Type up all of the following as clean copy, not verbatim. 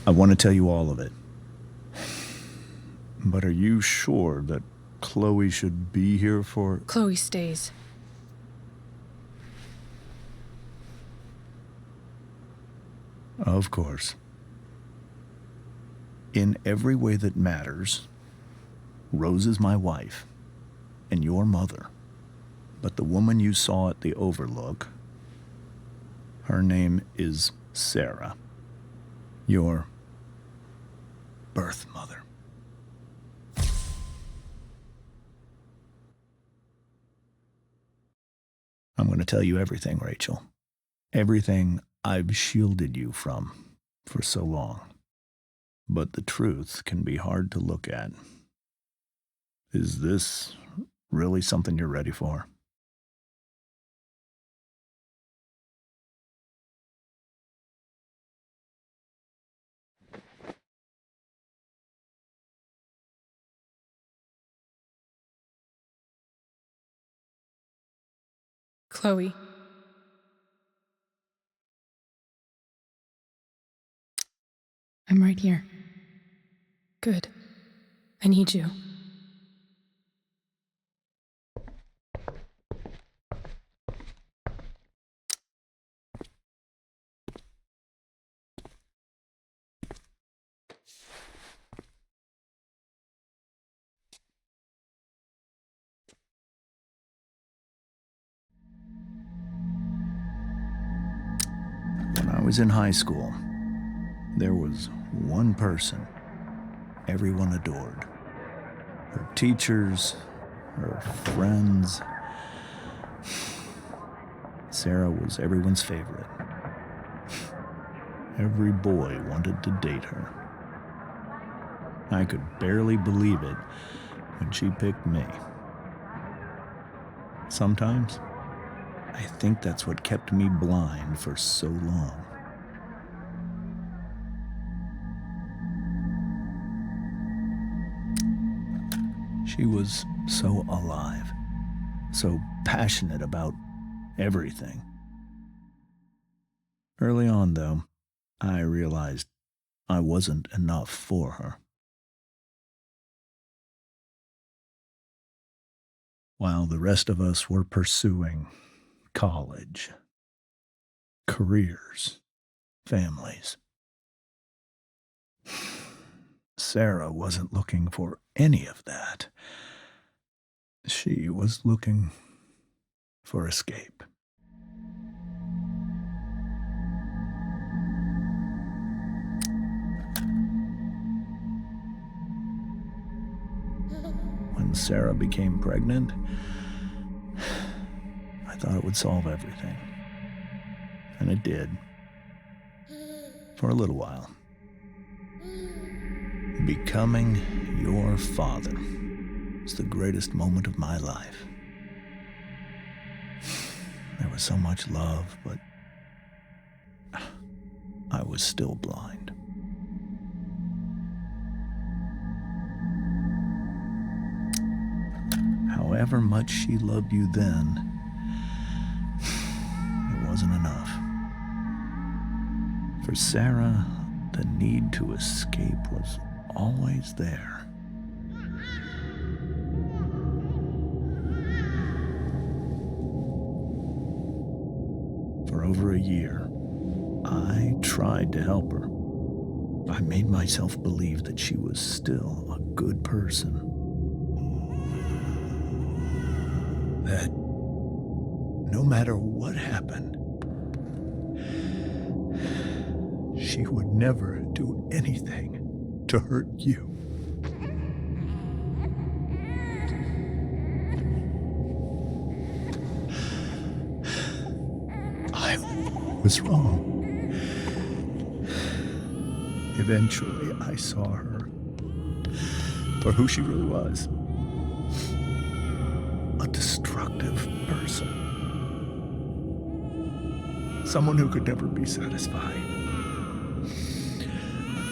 I want to tell you all of it. But are you sure that Chloe should be here for... Chloe stays. Of course. In every way that matters, Rose is my wife and your mother. But the woman you saw at the Overlook, her name is Sarah, your birth mother. I'm going to tell you everything, Rachel. Everything I've shielded you from for so long. But the truth can be hard to look at. Is this really something you're ready for? Chloe. I'm right here. Good. I need you. When I was in high school, there was one person everyone adored. Her teachers, her friends. Sarah was everyone's favorite. Every boy wanted to date her. I could barely believe it when she picked me. Sometimes, I think that's what kept me blind for so long. She was so alive, so passionate about everything. Early on, though, I realized I wasn't enough for her. While the rest of us were pursuing college, careers, families, Sarah wasn't looking for any of that. She was looking for escape. When Sarah became pregnant, I thought it would solve everything. And it did. For a little while. Becoming your father was the greatest moment of my life. There was so much love, but I was still blind. However much she loved you then, it wasn't enough. For Sarah, the need to escape was always there. For over a year, I tried to help her. I made myself believe that she was still a good person. That no matter what happened, she would never do anything to hurt you. I was wrong. Eventually, I saw her for who she really was. A destructive person. Someone who could never be satisfied.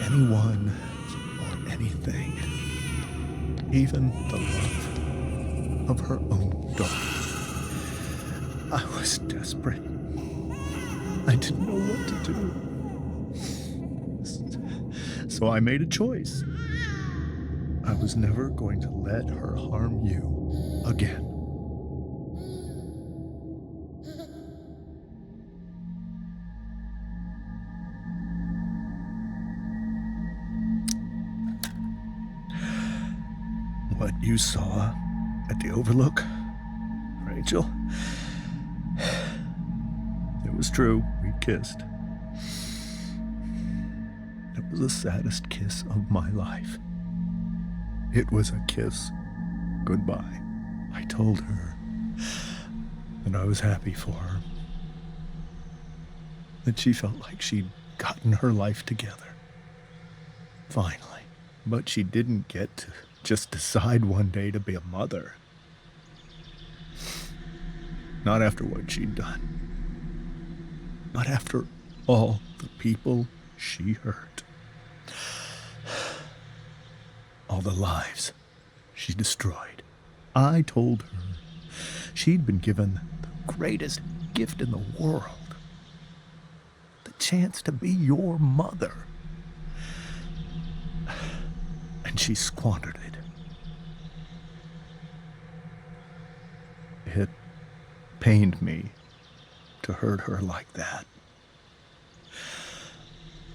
Anyone or anything. Even the love of her own daughter. I was desperate. I didn't know what to do. So I made a choice. I was never going to let her harm you again. What you saw at the Overlook, Rachel, it was true. We kissed. It was the saddest kiss of my life. It was a kiss goodbye. I told her that I was happy for her, that she felt like she'd gotten her life together. Finally. But she didn't get to just decide one day to be a mother. Not after what she'd done. Not after all the people she hurt. All the lives she destroyed. I told her she'd been given the greatest gift in the world. The chance to be your mother. And she squandered it. It pained me to hurt her like that.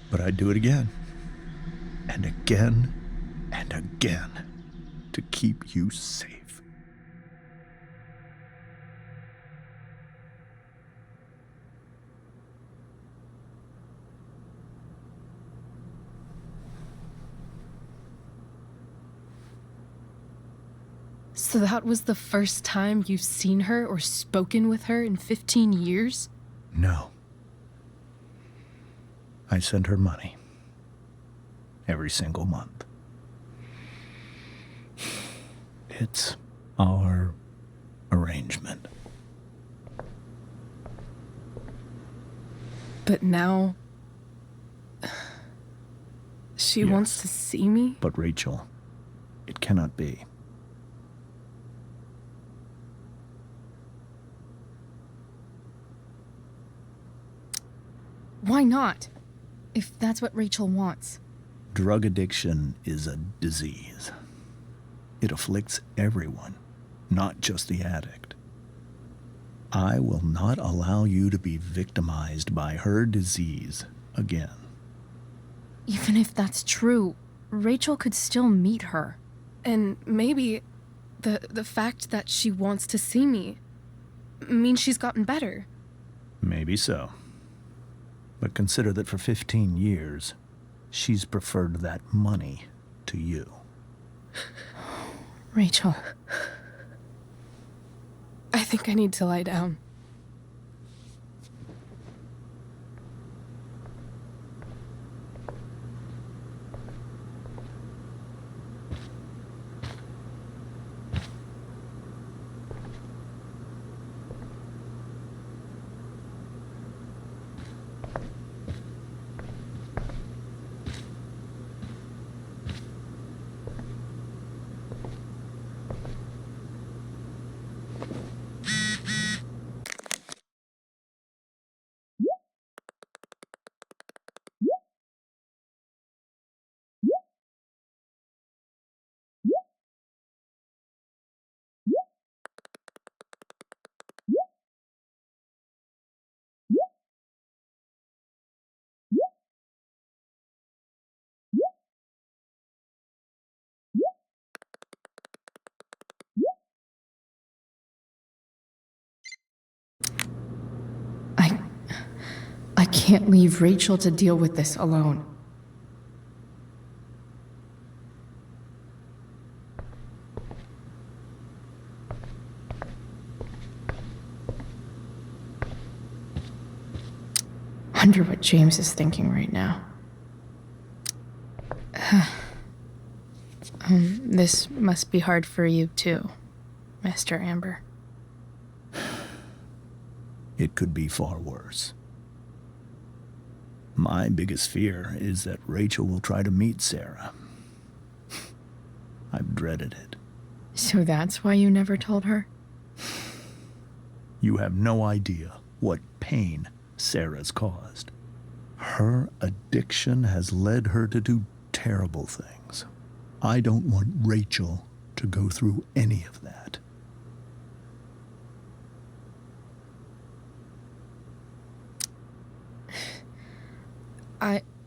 But I'd do it again. And again. And again. To keep you safe. So that was the first time you've seen her or spoken with her in 15 years? No. I send her money. Every single month. It's our arrangement. But now... she Yes. wants to see me? But Rachel, it cannot be. Why not? If that's what Rachel wants. Drug addiction is a disease. It afflicts everyone, not just the addict. I will not allow you to be victimized by her disease again. Even if that's true, Rachel could still meet her. And maybe the fact that she wants to see me means she's gotten better. Maybe so. But consider that for 15 years, she's preferred that money to you. Rachel. I think I need to lie down. I can't leave Rachel to deal with this alone. Wonder what James is thinking right now. This must be hard for you too, Mr. Amber. It could be far worse. My biggest fear is that Rachel will try to meet Sarah. I've dreaded it. So that's why you never told her? You have no idea what pain Sarah's caused. Her addiction has led her to do terrible things. I don't want Rachel to go through any of that.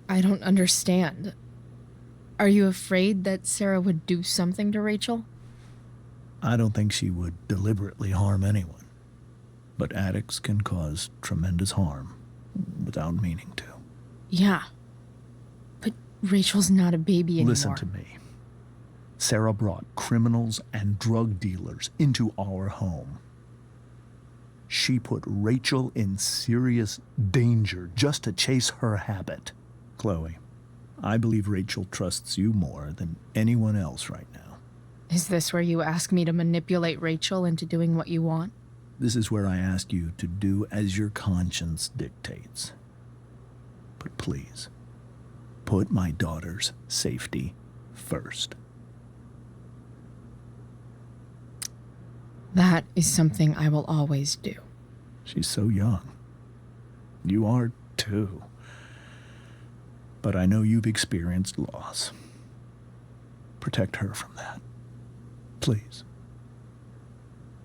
I don't understand. Are you afraid that Sarah would do something to Rachel? I don't think she would deliberately harm anyone. But addicts can cause tremendous harm without meaning to. Yeah. But Rachel's not a baby anymore. Listen to me. Sarah brought criminals and drug dealers into our home. She put Rachel in serious danger just to chase her habit. Chloe, I believe Rachel trusts you more than anyone else right now. Is this where you ask me to manipulate Rachel into doing what you want? This is where I ask you to do as your conscience dictates. But please, put my daughter's safety first. That is something I will always do. She's so young. You are too. But I know you've experienced loss. Protect her from that. Please.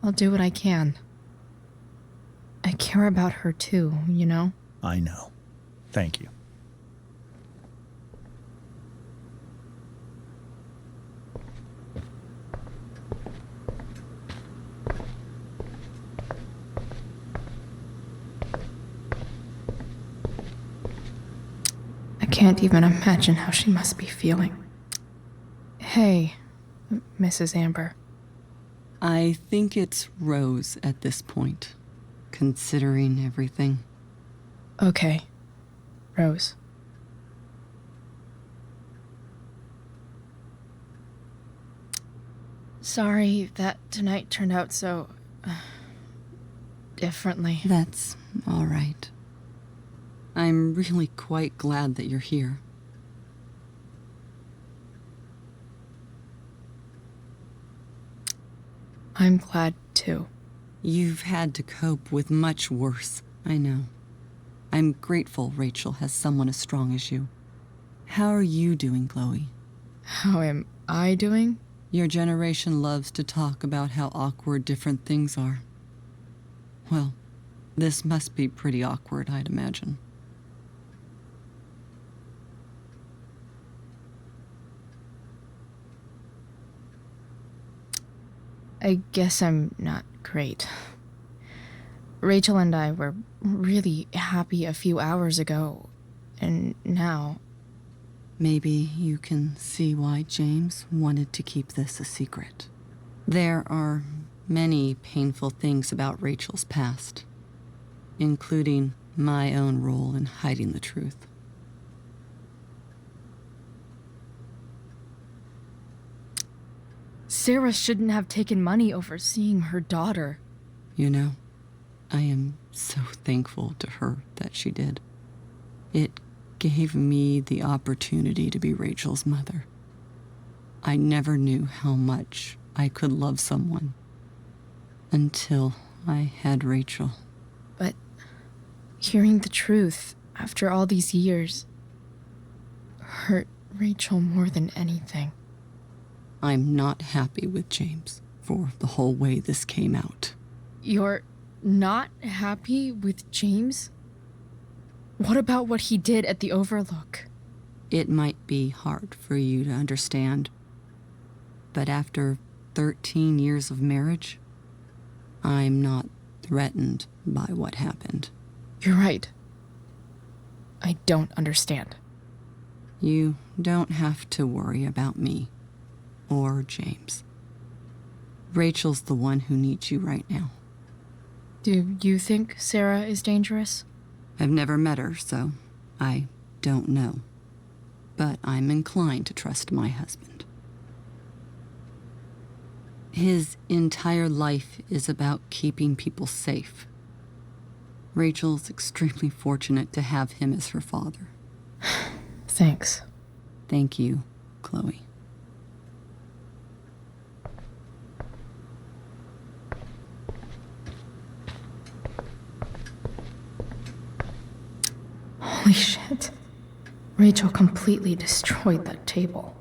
I'll do what I can. I care about her too, you know? I know. Thank you. I can't even imagine how she must be feeling. Hey, Mrs. Amber. I think it's Rose at this point, considering everything. Okay, Rose. Sorry that tonight turned out so... differently. That's all right. I'm really quite glad that you're here. I'm glad too. You've had to cope with much worse, I know. I'm grateful Rachel has someone as strong as you. How are you doing, Chloe? How am I doing? Your generation loves to talk about how awkward different things are. Well, this must be pretty awkward, I'd imagine. I guess I'm not great. Rachel and I were really happy a few hours ago, and now... Maybe you can see why James wanted to keep this a secret. There are many painful things about Rachel's past, including my own role in hiding the truth. Sarah shouldn't have taken money over seeing her daughter. You know, I am so thankful to her that she did. It gave me the opportunity to be Rachel's mother. I never knew how much I could love someone until I had Rachel. But hearing the truth after all these years hurt Rachel more than anything. I'm not happy with James for the whole way this came out. You're not happy with James? What about what he did at the Overlook? It might be hard for you to understand, but after 13 years of marriage, I'm not threatened by what happened. You're right. I don't understand. You don't have to worry about me or James. Rachel's the one who needs you right now. Do you think Sarah is dangerous? I've never met her, so I don't know. But I'm inclined to trust my husband. His entire life is about keeping people safe. Rachel's extremely fortunate to have him as her father. Thanks. Thank you, Chloe. Holy shit. Rachel completely destroyed that table.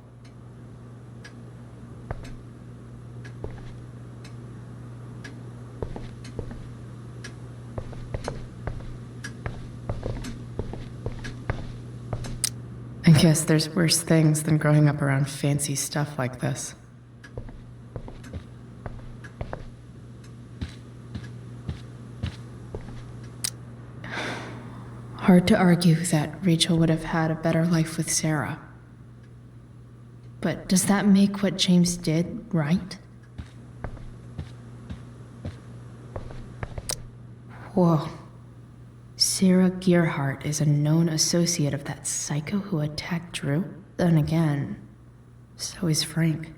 I guess there's worse things than growing up around fancy stuff like this. Hard to argue that Rachel would have had a better life with Sarah. But does that make what James did right? Whoa. Sarah Gearhart is a known associate of that psycho who attacked Drew? Then again, so is Frank.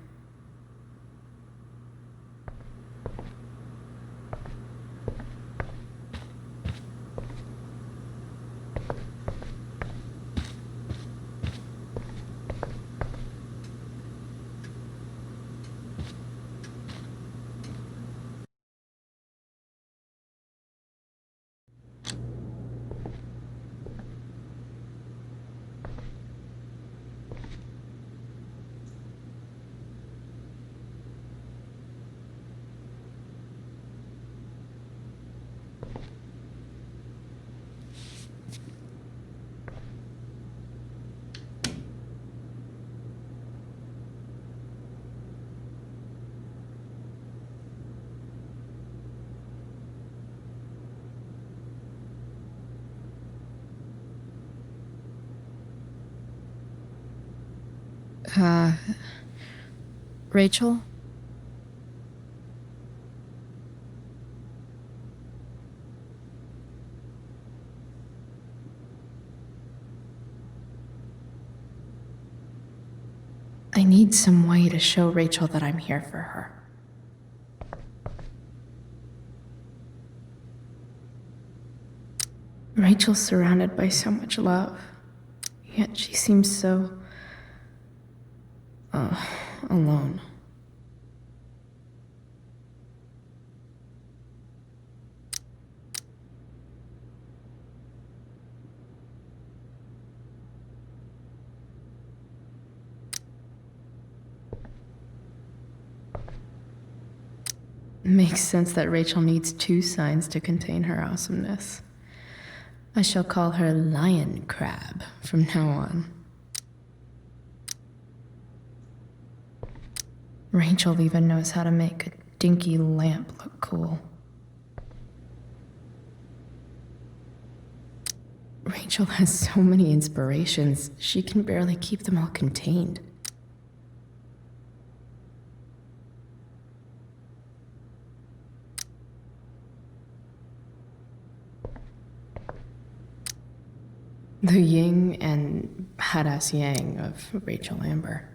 Rachel? I need some way to show Rachel that I'm here for her. Rachel's surrounded by so much love, yet she seems so... alone. Makes sense that Rachel needs two signs to contain her awesomeness. I shall call her Lion Crab from now on. Rachel even knows how to make a dinky lamp look cool. Rachel has so many inspirations, she can barely keep them all contained. The yin and badass yang of Rachel Amber.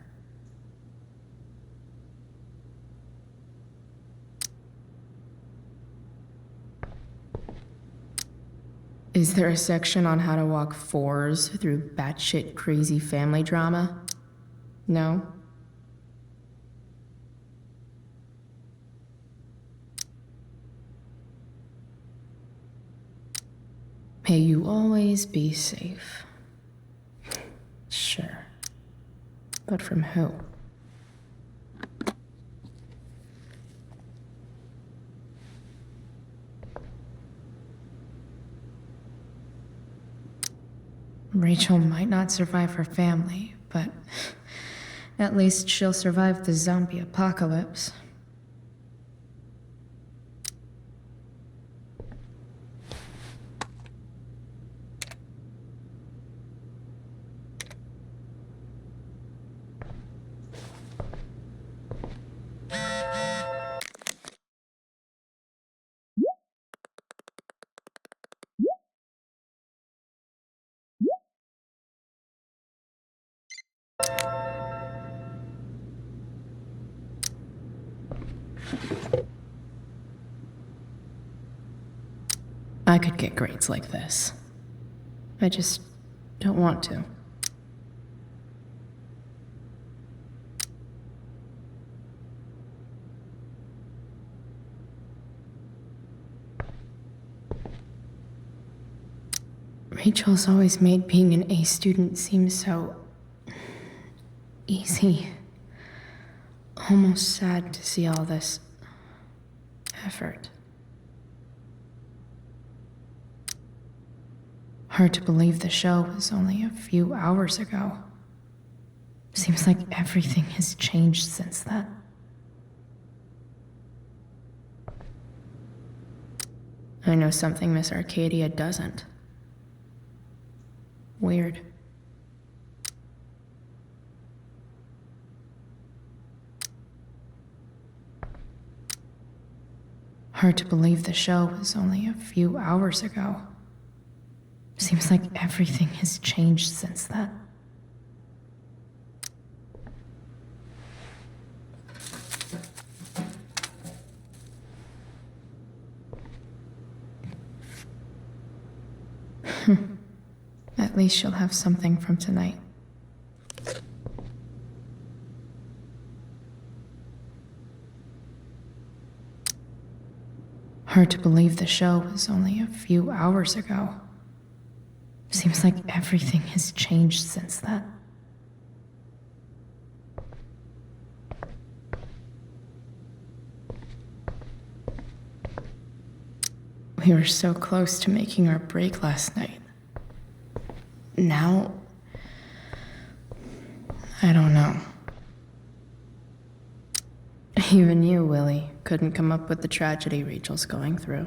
Is there a section on how to walk fours through batshit crazy family drama? No? May you always be safe. Sure. But from who? Rachel might not survive her family, but at least she'll survive the zombie apocalypse. I could get grades like this. I just don't want to. Rachel's always made being an A student seem so easy. Almost sad to see all this effort. Hard to believe the show was only a few hours ago. Seems like everything has changed since then. I know something Miss Arcadia doesn't. Weird. Hard to believe the show was only a few hours ago. Seems like everything has changed since then. At least she'll have something from tonight. Hard to believe the show was only a few hours ago. Seems like everything has changed since then. We were so close to making our break last night. Now, I don't know. Even you, Willie, couldn't come up with the tragedy Rachel's going through.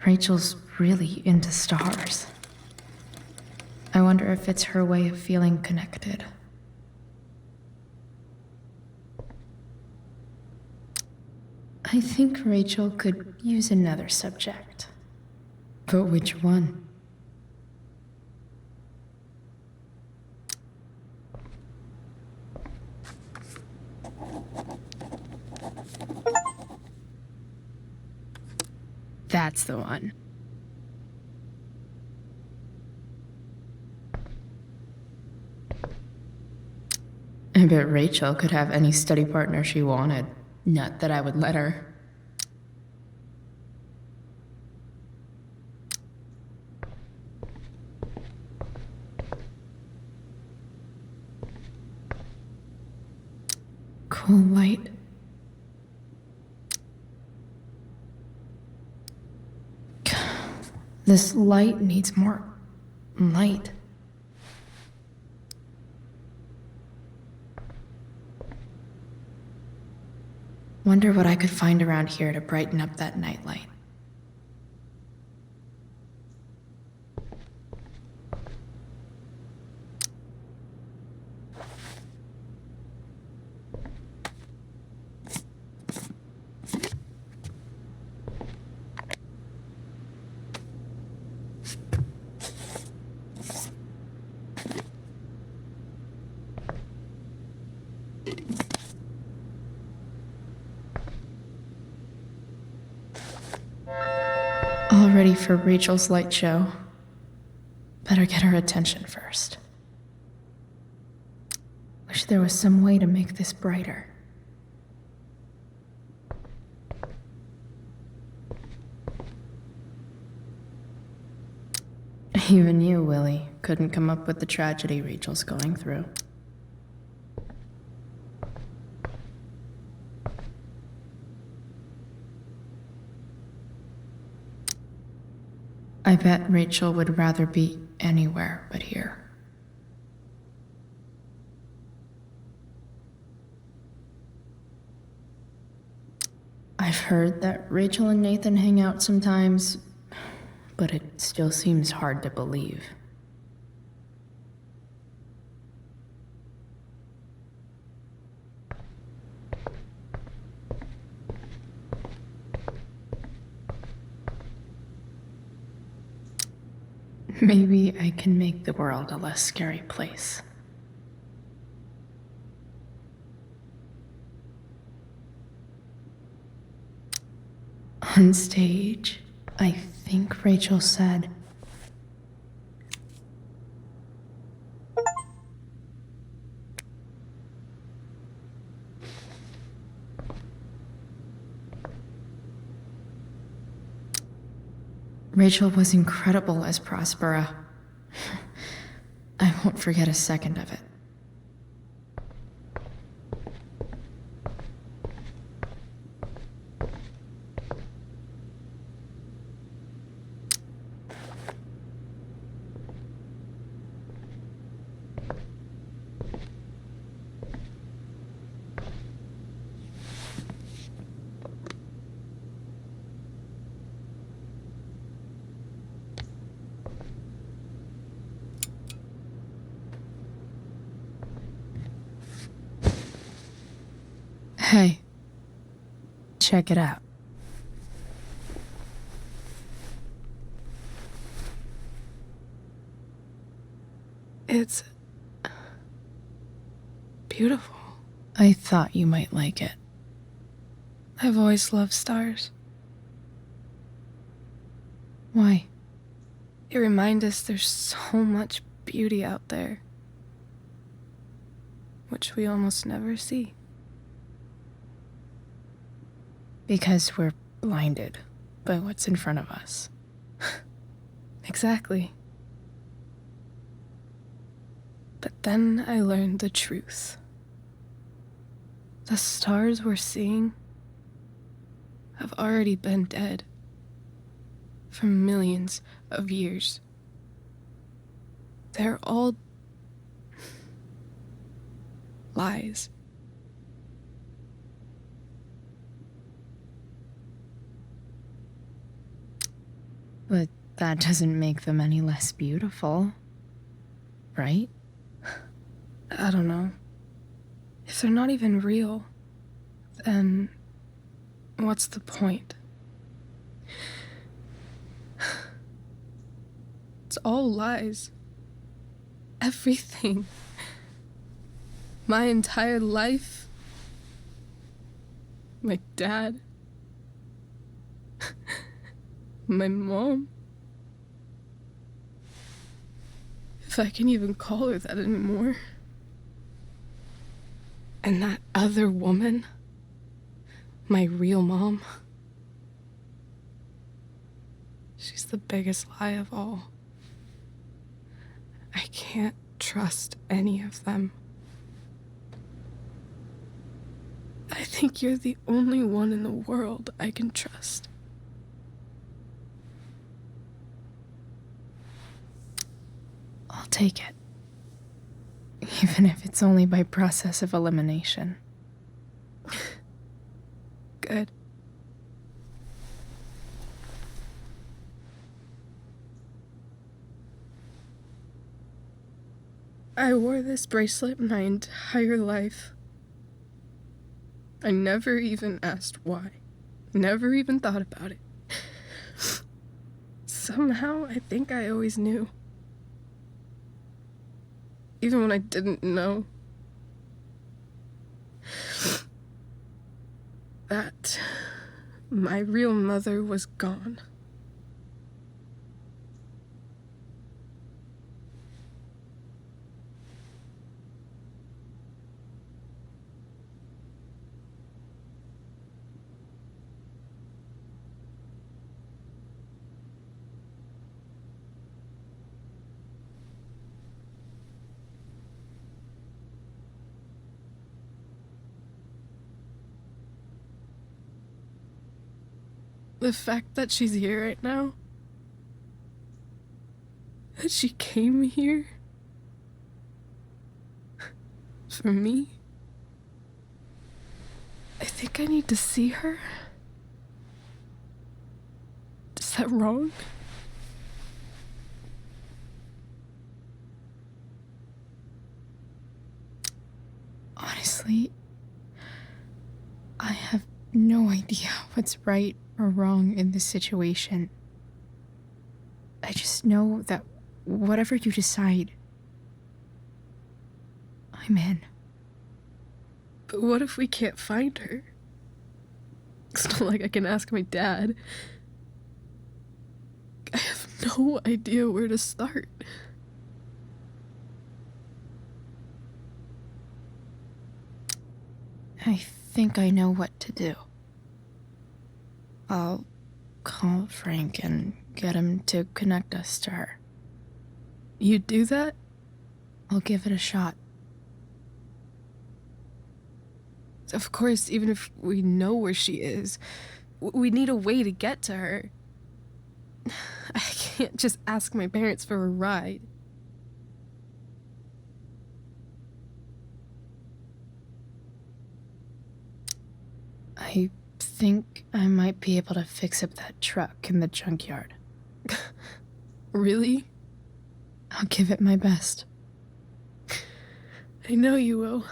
Rachel's really into stars. I wonder if it's her way of feeling connected. I think Rachel could use another subject. But which one? That's the one. I bet Rachel could have any study partner she wanted. Not that I would let her. Cool light. This light needs more light. Wonder what I could find around here to brighten up that nightlight. All ready for Rachel's light show. Better get her attention first. Wish there was some way to make this brighter. Even you, Willie, couldn't come up with the tragedy Rachel's going through. I bet Rachel would rather be anywhere but here. I've heard that Rachel and Nathan hang out sometimes, but it still seems hard to believe. Maybe I can make the world a less scary place. On stage, I think Rachel said, Rachel was incredible as Prospera. I won't forget a second of it. Hey, check it out. It's beautiful. I thought you might like it. I've always loved stars. Why? They remind us there's so much beauty out there, which we almost never see. Because we're blinded by what's in front of us. Exactly. But then I learned the truth. The stars we're seeing have already been dead for millions of years. They're all lies. But that doesn't make them any less beautiful, right? I don't know. If they're not even real, then what's the point? It's all lies. Everything. My entire life. My dad. My mom. If I can even call her that anymore. And that other woman, my real mom, she's the biggest lie of all. I can't trust any of them. I think you're the only one in the world I can trust. I'll take it. Even if it's only by process of elimination. Good. I wore this bracelet my entire life. I never even asked why. Never even thought about it. Somehow, I think I always knew. Even when I didn't know. That my real mother was gone. The fact that she's here right now, that she came here for me, I think I need to see her. Is that wrong? Honestly, I have no idea what's right or wrong in this situation. I just know that whatever you decide, I'm in. But what if we can't find her? It's not like I can ask my dad. I have no idea where to start. I think I know what to do. I'll call Frank and get him to connect us to her. You'd do that? I'll give it a shot. Of course, even if we know where she is, we need a way to get to her. I can't just ask my parents for a ride. I think I might be able to fix up that truck in the junkyard. Really? I'll give it my best. I know you will.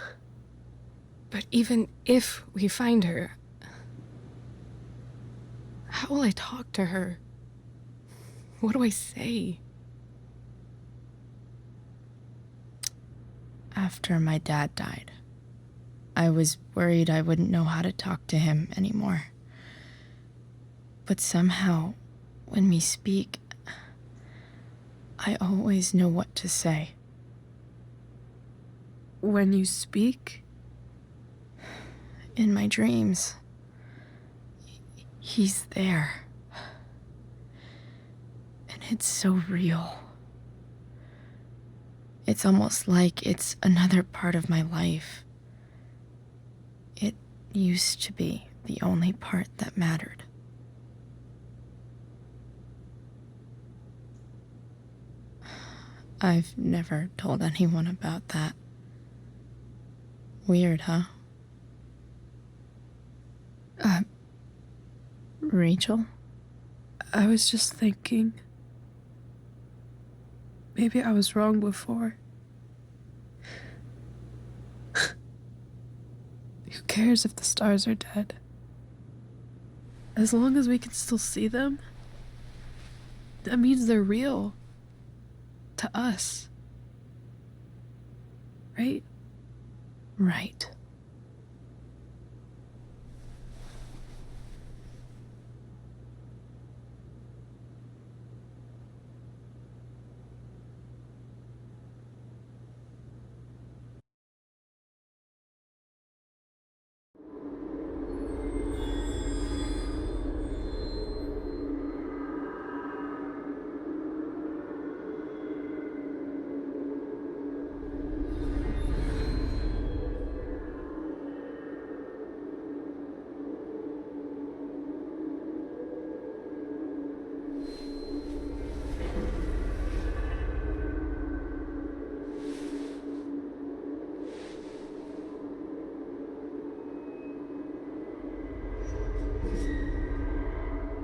But even if we find her, how will I talk to her? What do I say? After my dad died, I was worried I wouldn't know how to talk to him anymore. But somehow, when we speak, I always know what to say. When you speak? In my dreams, he's there. And it's so real. It's almost like it's another part of my life. It used to be the only part that mattered. I've never told anyone about that. Weird, huh? Rachel? I was just thinking. Maybe I was wrong before. Who cares if the stars are dead? As long as we can still see them, that means they're real. To us. Right? Right.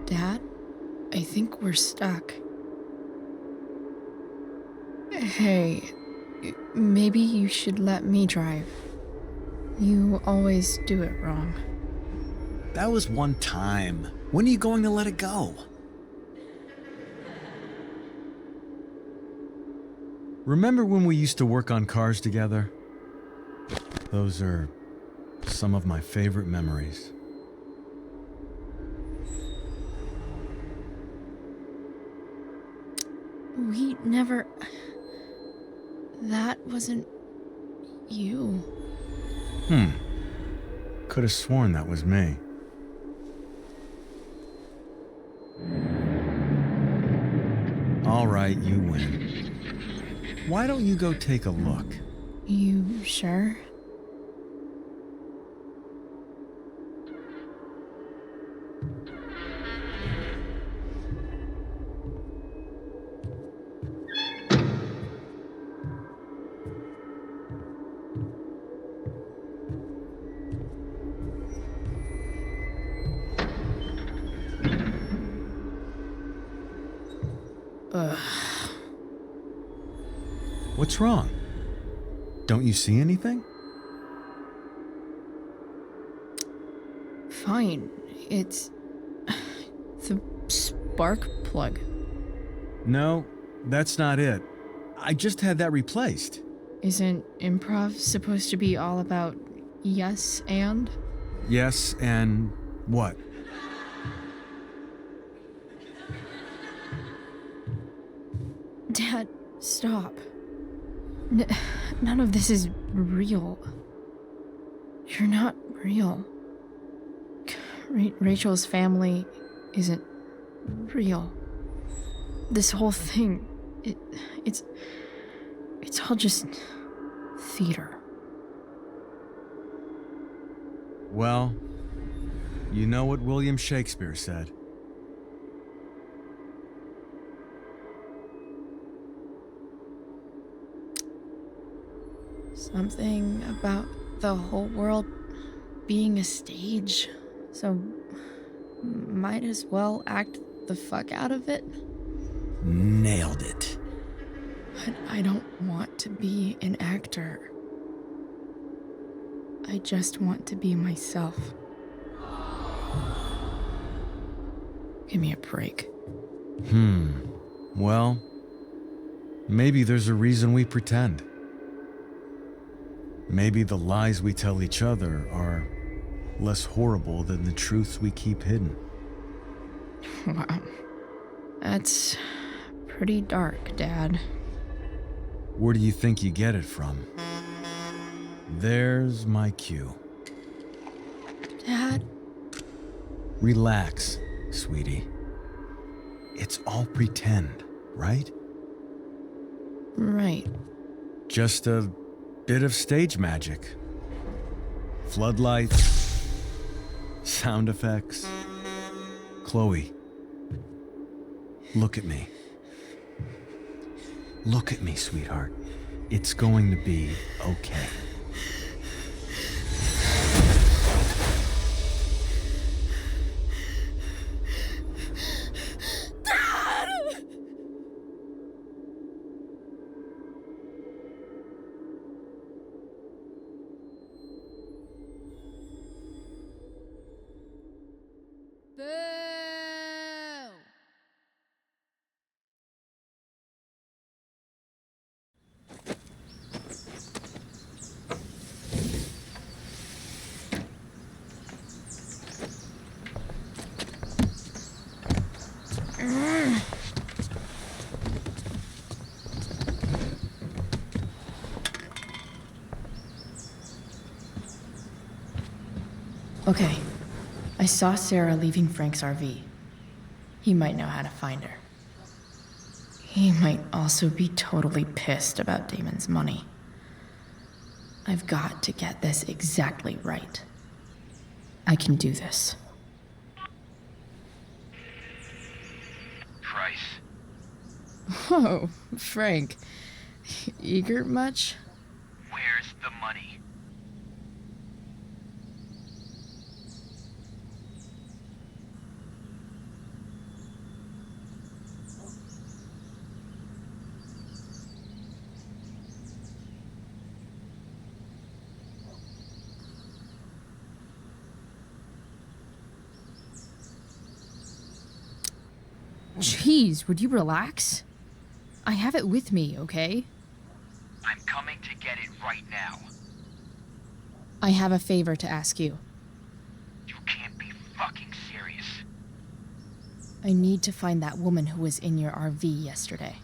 Dad, I think we're stuck. Hey, maybe you should let me drive. You always do it wrong. That was one time. When are you going to let it go? Remember when we used to work on cars together? Those are some of my favorite memories. We never... That wasn't... you. Could have sworn that was me. All right, you win. Why don't you go take a look? You sure? What's wrong? Don't you see anything? Fine. It's... the spark plug. No, that's not it. I just had that replaced. Isn't improv supposed to be all about yes and? Yes, and what? Dad, stop. None of this is real. You're not real. Rachel's family isn't real. This whole thing, it's all just theater. Well, you know what William Shakespeare said. Something about the whole world being a stage, so might as well act the fuck out of it. Nailed it. But I don't want to be an actor. I just want to be myself. Give me a break. Well, maybe there's a reason we pretend. Maybe the lies we tell each other are less horrible than the truths we keep hidden. Wow. That's pretty dark, Dad. Where do you think you get it from? There's my cue. Dad? Relax, sweetie. It's all pretend, right? Right. Just a bit of stage magic. Floodlights, sound effects. Chloe, look at me. Look at me, sweetheart. It's going to be okay. Okay. I saw Sarah leaving Frank's RV. He might know how to find her. He might also be totally pissed about Damon's money. I've got to get this exactly right. I can do this. Price. Whoa, Frank. Eager much? Where's the money? Jeez, would you relax? I have it with me, okay? I'm coming to get it right now. I have a favor to ask you. You can't be fucking serious. I need to find that woman who was in your RV yesterday.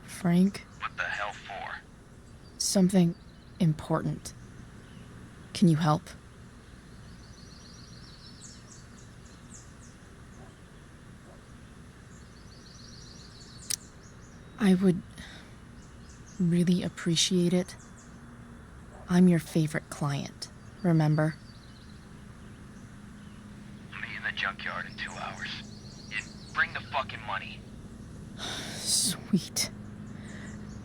Frank? What the hell for? Something important. Can you help? I would really appreciate it. I'm your favorite client, remember? Meet in the junkyard in 2 hours. And bring the fucking money. Sweet.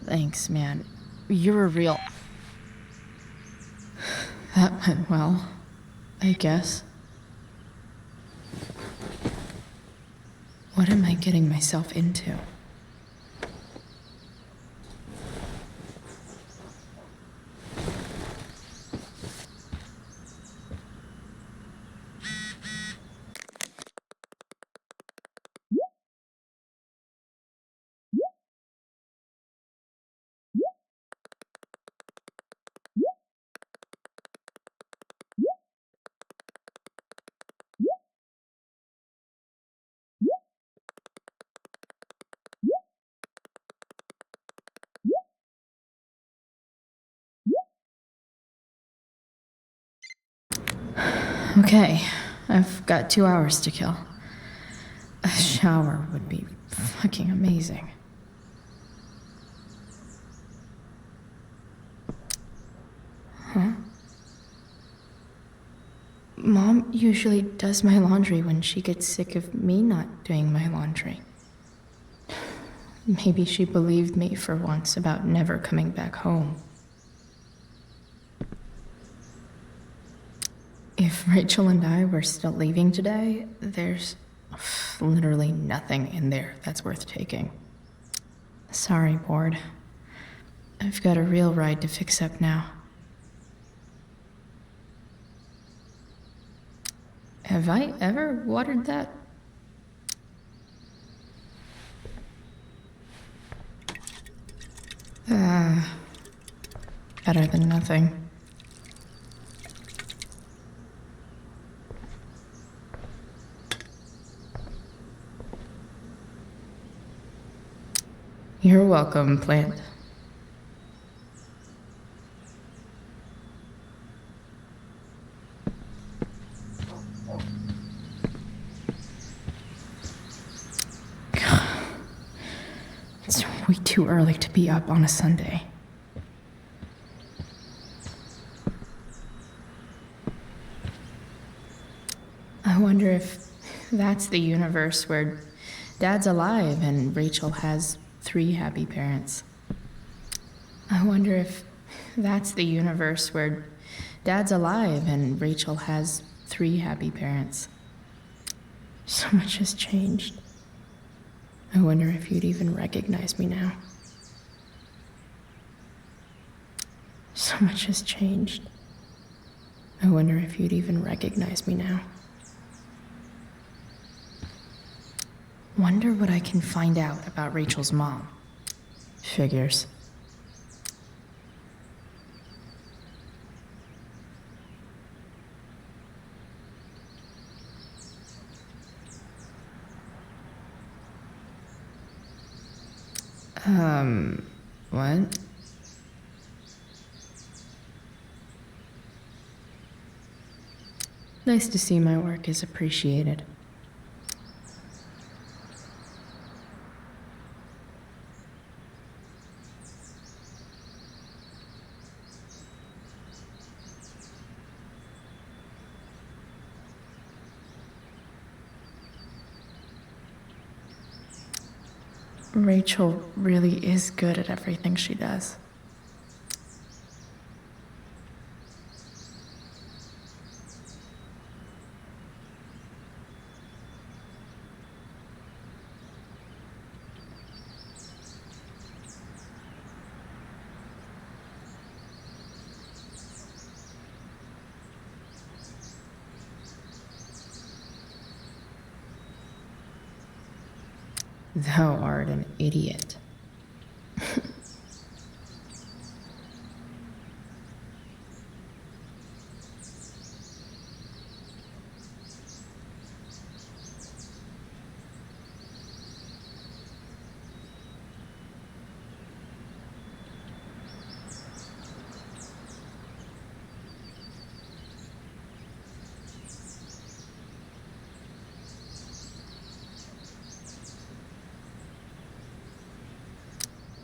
Thanks, man. You're a real... That went well, I guess. What am I getting myself into? Okay, I've got 2 hours to kill. A shower would be fucking amazing. Huh? Mom usually does my laundry when she gets sick of me not doing my laundry. Maybe she believed me for once about never coming back home. If Rachel and I were still leaving today, there's literally nothing in there that's worth taking. Sorry, board. I've got a real ride to fix up now. Have I ever watered that? Better than nothing. You're welcome, plant. It's way too early to be up on a Sunday. I wonder if that's the universe where Dad's alive and Rachel has 3 happy parents. I wonder if that's the universe where Dad's alive and Rachel has 3 happy parents. So much has changed. I wonder if you'd even recognize me now. So much has changed. I wonder if you'd even recognize me now. Wonder what I can find out about Rachel's mom. Figures. What? Nice to see my work is appreciated. Rachel really is good at everything she does. Thou art an idiot.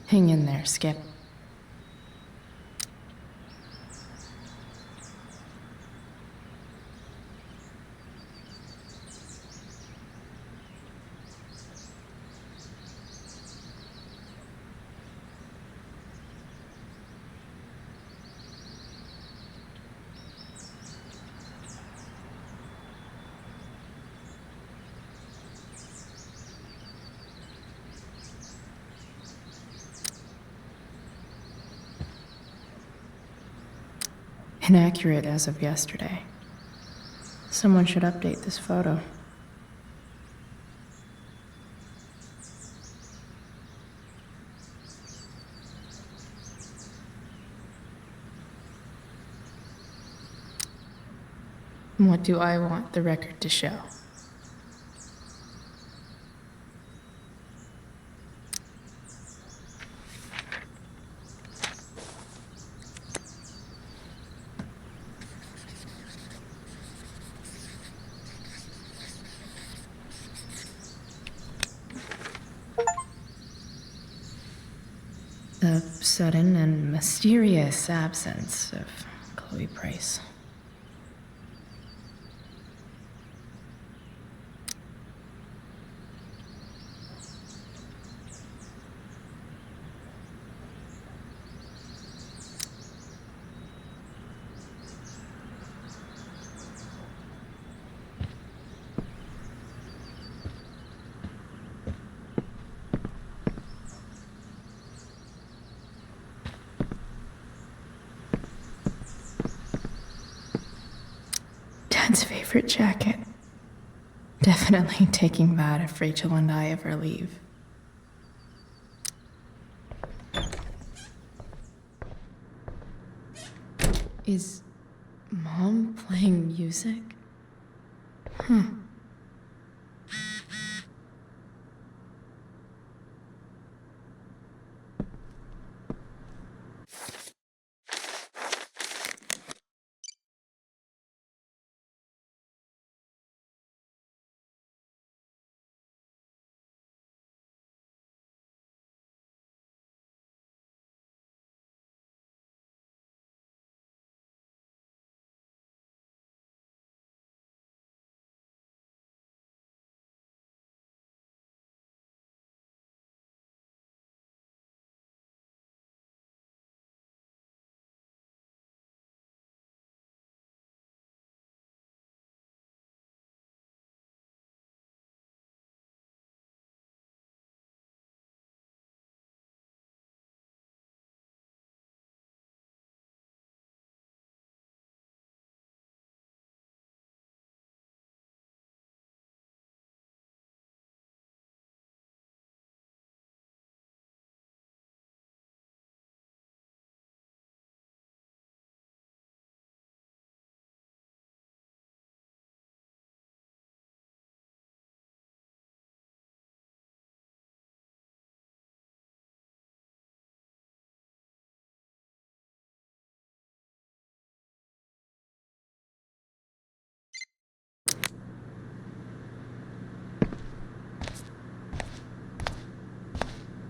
Hang in there, Skip. Inaccurate as of yesterday. Someone should update this photo. What do I want the record to show? The sudden and mysterious absence of Chloe Price. Dad's favorite jacket. Definitely taking that if Rachel and I ever leave. Is Mom playing music?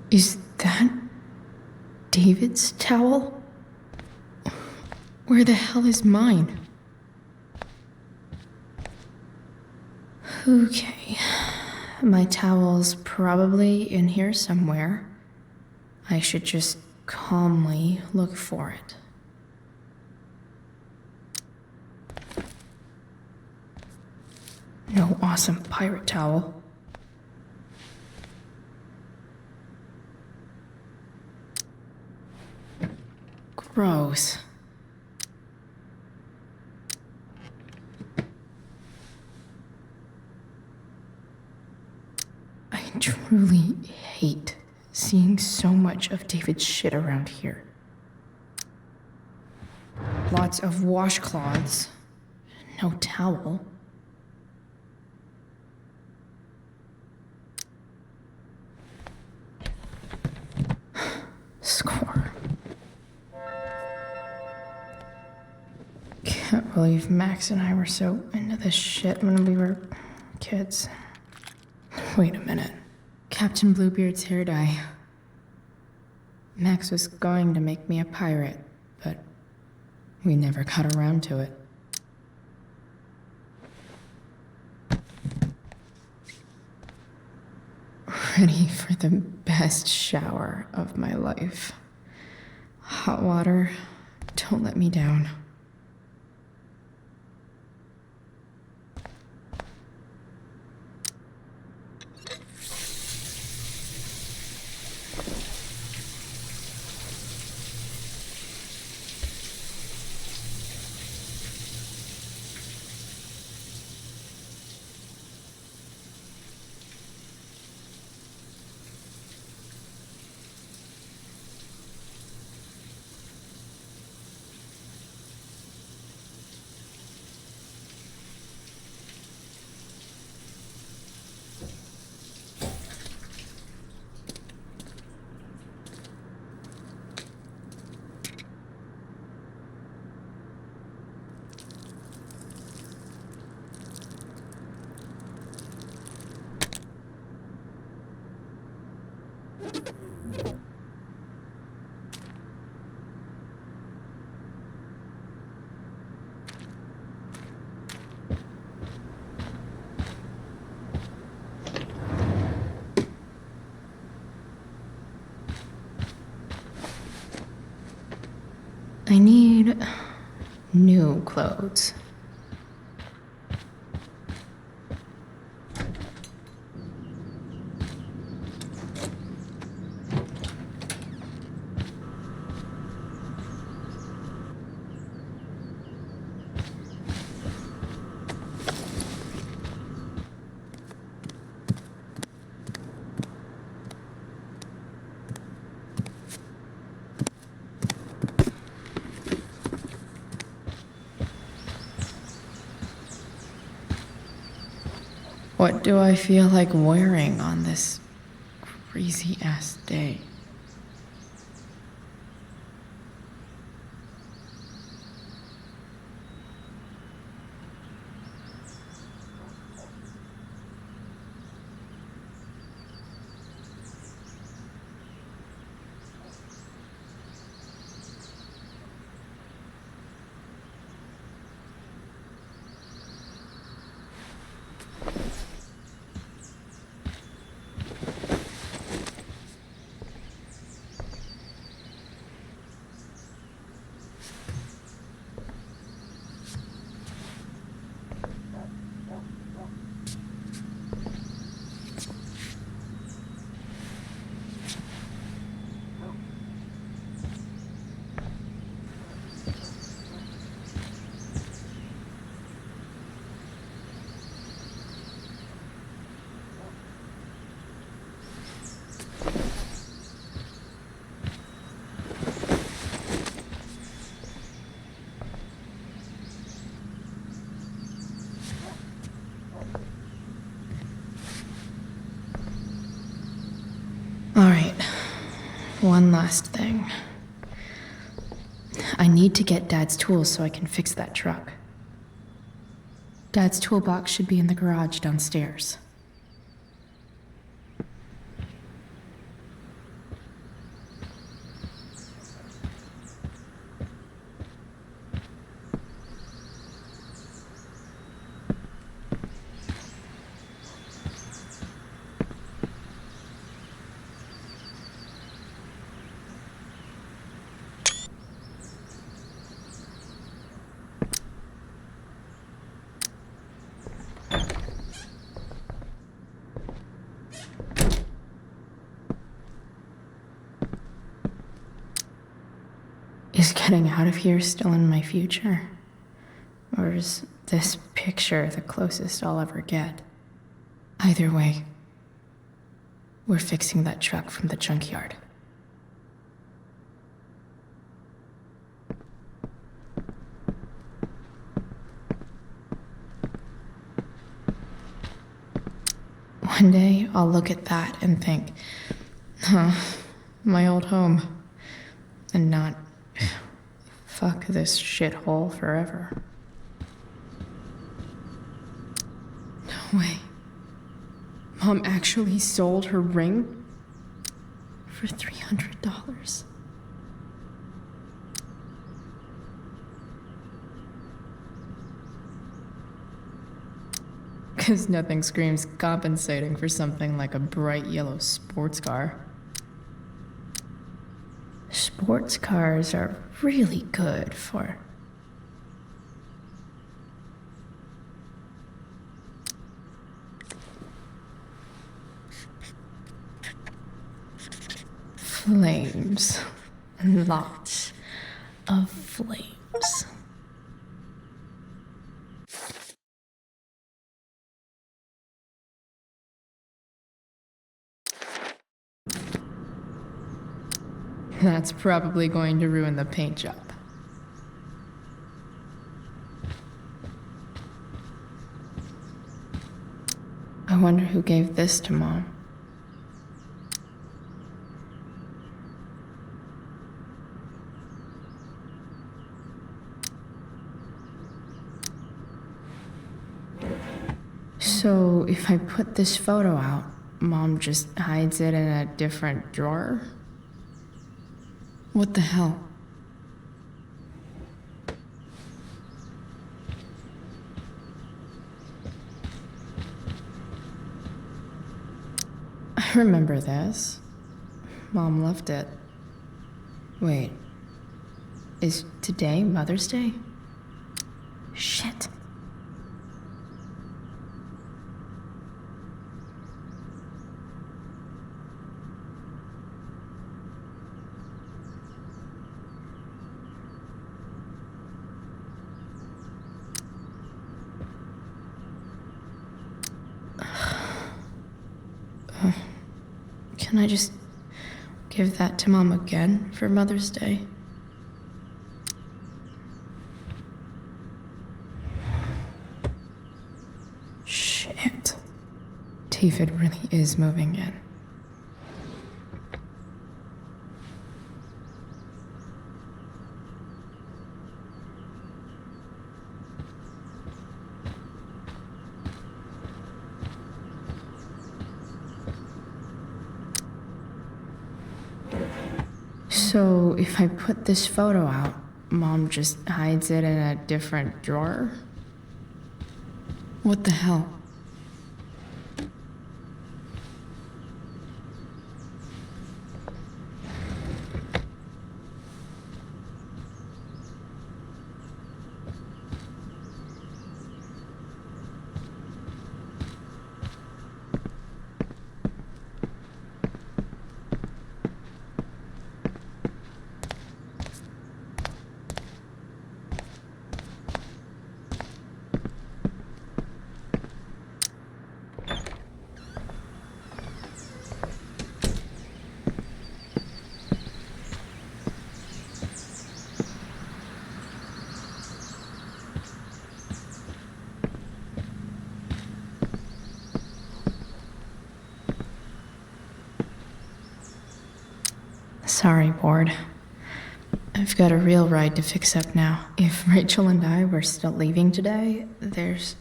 Is that David's towel? Where the hell is mine? Okay. My towel's probably in here somewhere. I should just calmly look for it. No awesome pirate towel. Gross. I truly hate seeing so much of David's shit around here. Lots of washcloths. No towel. Score. Can't believe Max and I were so into this shit when we were kids. Wait a minute. Captain Bluebeard's hair dye. Max was going to make me a pirate, but we never got around to it. Ready for the best shower of my life. Hot water, don't let me down. I need new clothes. What do I feel like wearing on this crazy-ass day? Alright, one last thing. I need to get Dad's tools so I can fix that truck. Dad's toolbox should be in the garage downstairs. Is getting out of here still in my future? Or is this picture the closest I'll ever get? Either way, we're fixing that truck from the junkyard. One day, I'll look at that and think, my old home, and not, fuck this shithole forever. No way. Mom actually sold her ring for $300. Because nothing screams compensating for something like a bright yellow sports car. Sports cars are really good for... flames. Lots of flames. That's probably going to ruin the paint job. I wonder who gave this to Mom. So, if I put this photo out, Mom just hides it in a different drawer? What the hell? I remember this. Mom left it. Wait. Is today Mother's Day? Shit. Can I just give that to Mom again for Mother's Day? Shit. David really is moving in. So, if I put this photo out, Mom just hides it in a different drawer? What the hell? Sorry, board. I've got a real ride to fix up now. If Rachel and I were still leaving today, there's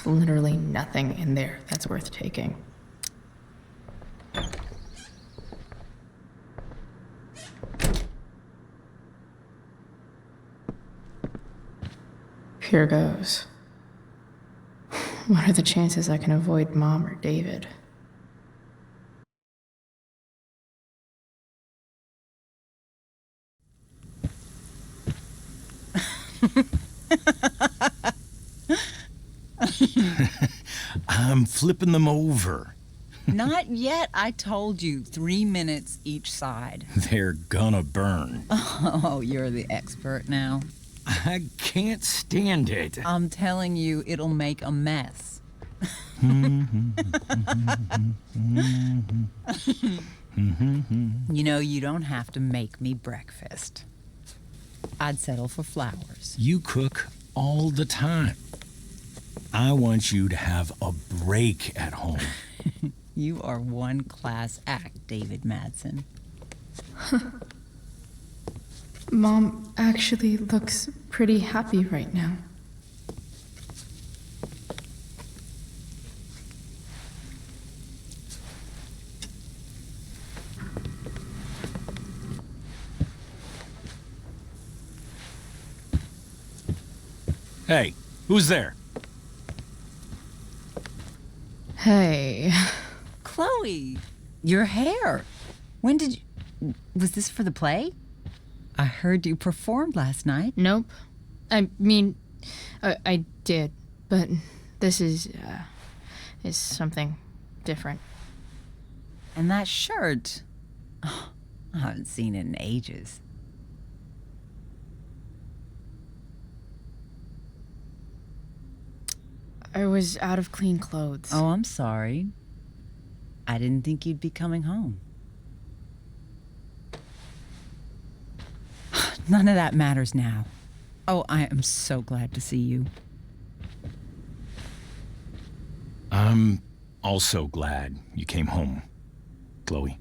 literally nothing in there that's worth taking. Here goes. What are the chances I can avoid Mom or David? I'm flipping them over. Not yet. I told you 3 minutes each side. They're gonna burn. Oh, you're the expert now. I can't stand it. I'm telling you, it'll make a mess. You know, you don't have to make me breakfast. I'd settle for flowers. You cook all the time. I want you to have a break at home. You are one class act, David Madsen. Mom actually looks pretty happy right now. Hey, who's there? Hey. Chloe, your hair. When did you... Was this for the play? I heard you performed last night. Nope. I mean, I did, but this is something different. And that shirt... Oh, I haven't seen it in ages. I was out of clean clothes. Oh, I'm sorry. I didn't think you'd be coming home. None of that matters now. Oh, I am so glad to see you. I'm also glad you came home, Chloe.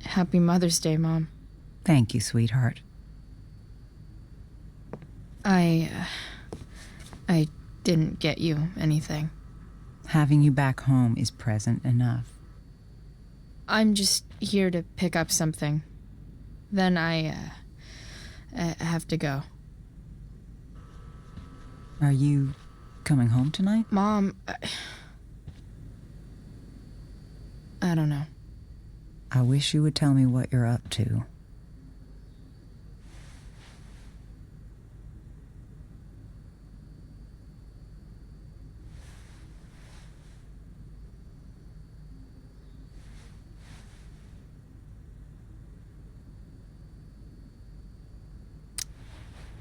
Happy Mother's Day, Mom. Thank you, sweetheart. I didn't get you anything. Having you back home is present enough. I'm just here to pick up something. Then I have to go. Are you coming home tonight? Mom, I don't know. I wish you would tell me what you're up to.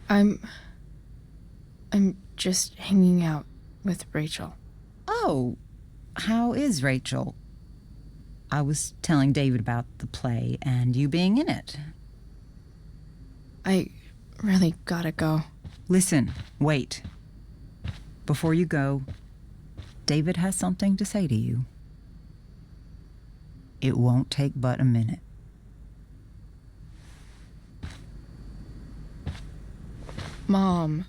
I'm just hanging out with Rachel. Oh, how is Rachel? I was telling David about the play and you being in it. I really gotta go. Listen, wait. Before you go, David has something to say to you. It won't take but a minute. Mom.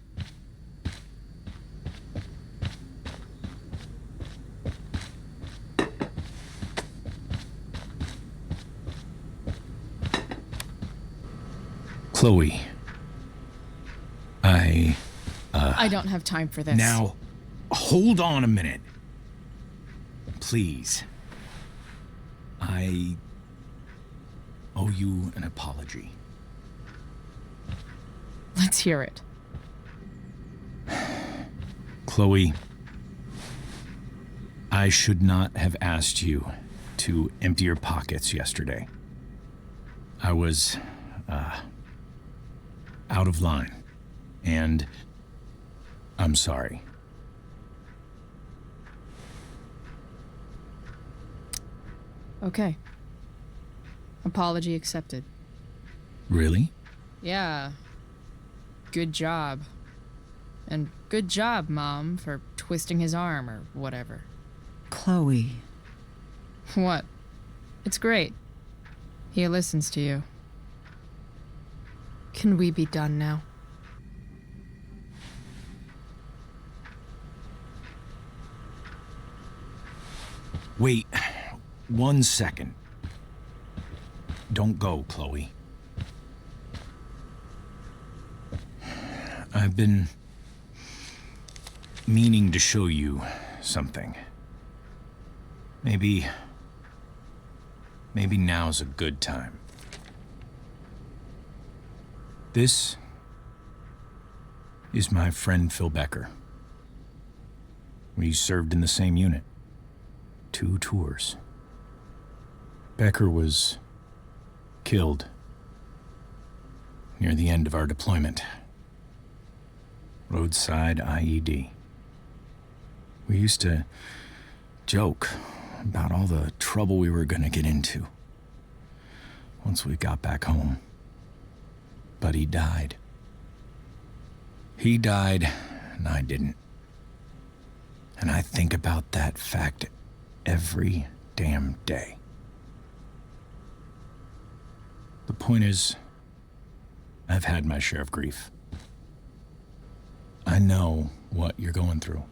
Chloe. I don't have time for this. Now, hold on a minute. Please. I owe you an apology. Let's hear it. Chloe, I should not have asked you to empty your pockets yesterday. I was, out of line, and I'm sorry. Okay. Apology accepted. Really? Yeah. Good job. And good job, Mom, for twisting his arm or whatever. Chloe. What? It's great. He listens to you. Can we be done now? Wait 1 second. Don't go, Chloe. I've been meaning to show you something. Maybe now's a good time. This is my friend Phil Becker. We served in the same unit. 2 tours. Becker was killed near the end of our deployment. Roadside IED. We used to joke about all the trouble we were gonna get into once we got back home. But he died. He died, and I didn't. And I think about that fact every damn day. The point is, I've had my share of grief. I know what you're going through.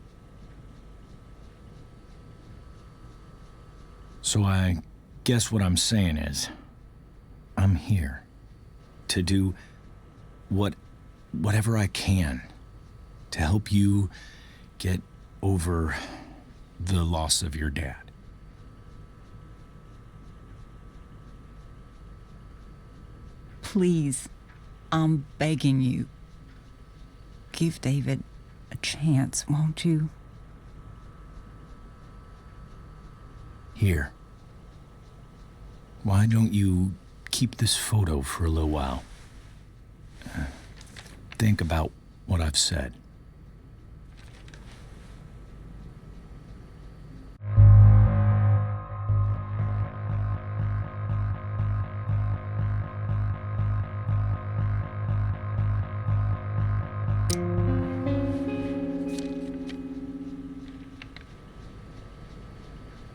So I guess what I'm saying is, I'm here to do whatever I can to help you get over the loss of your dad. Please, I'm begging you. Give David a chance, won't you? Here. Why don't you keep this photo for a little while? Think about what I've said.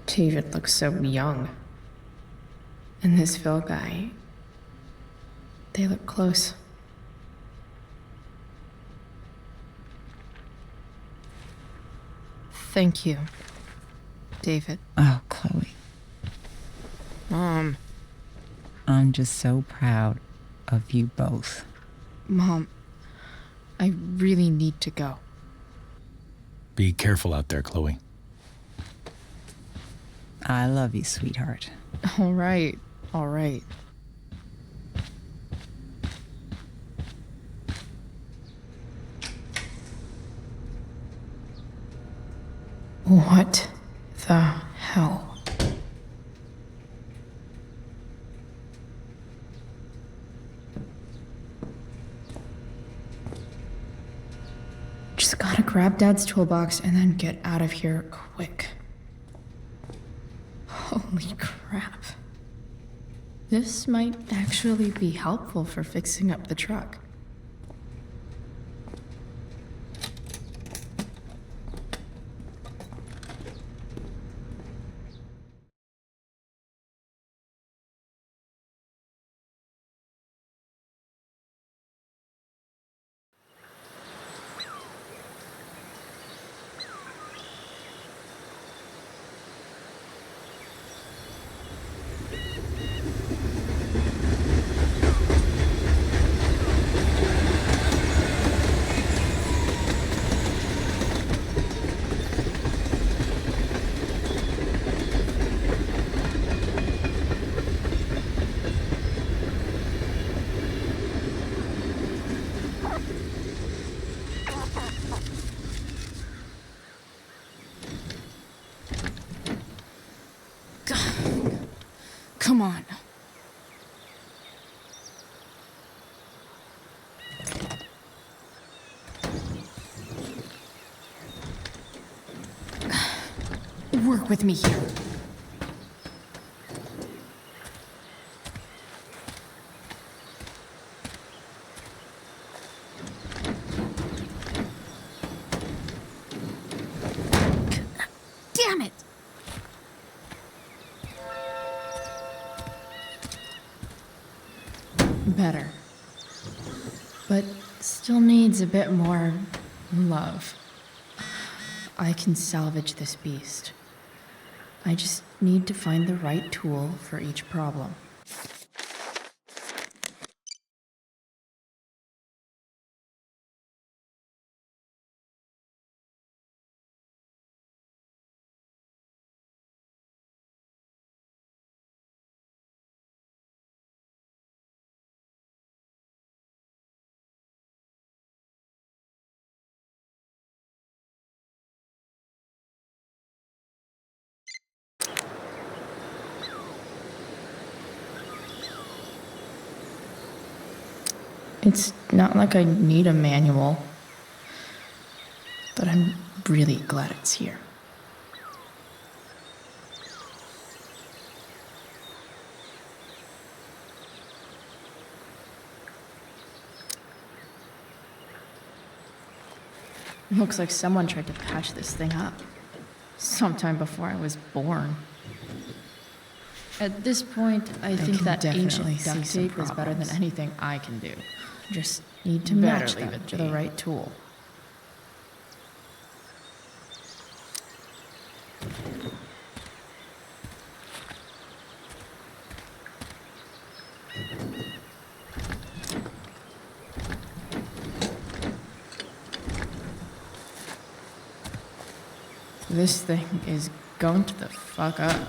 David looks so young. And this Phil guy, they look close. Thank you, David. Oh, Chloe. Mom. I'm just so proud of you both. Mom, I really need to go. Be careful out there, Chloe. I love you, sweetheart. All right, all right. What the hell? Just gotta grab Dad's toolbox and then get out of here quick. Holy crap. This might actually be helpful for fixing up the truck. Come on. Work with me here. Damn it! Better. But still needs a bit more love. I can salvage this beast. I just need to find the right tool for each problem. It's not like I need a manual, but I'm really glad it's here. Looks like someone tried to patch this thing up sometime before I was born. At this point, I think that ancient duct tape is better than anything I can do. Just need to match that to the right tool. This thing is going to the fuck up.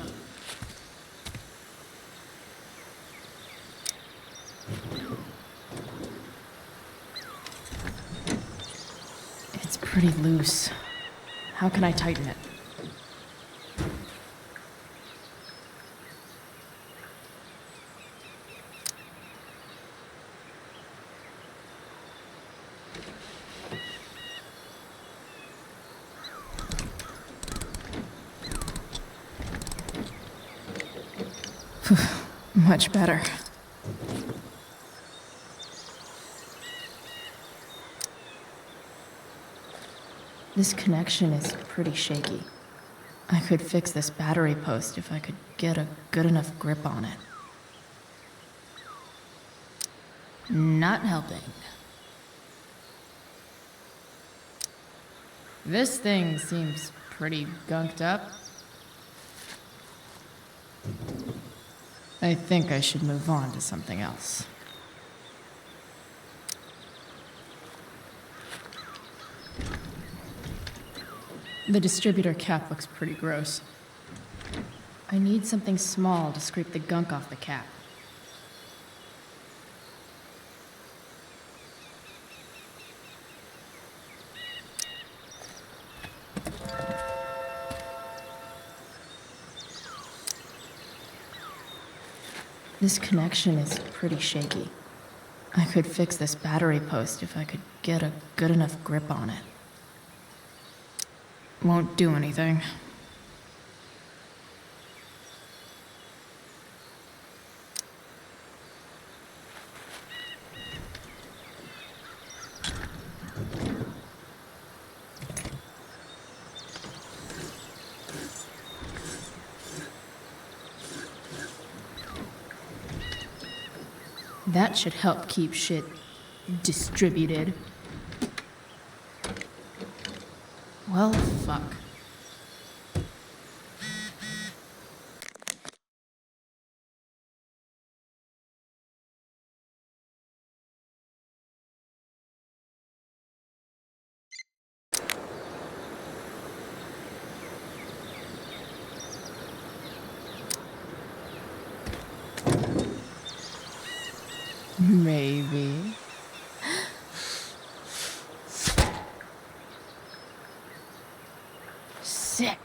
It's pretty loose. How can I tighten it? Much better. This connection is pretty shaky. I could fix this battery post if I could get a good enough grip on it. Not helping. This thing seems pretty gunked up. I think I should move on to something else. The distributor cap looks pretty gross. I need something small to scrape the gunk off the cap. This connection is pretty shaky. I could fix this battery post if I could get a good enough grip on it. Won't do anything. That should help keep shit distributed. Well, fuck. Maybe. Sick.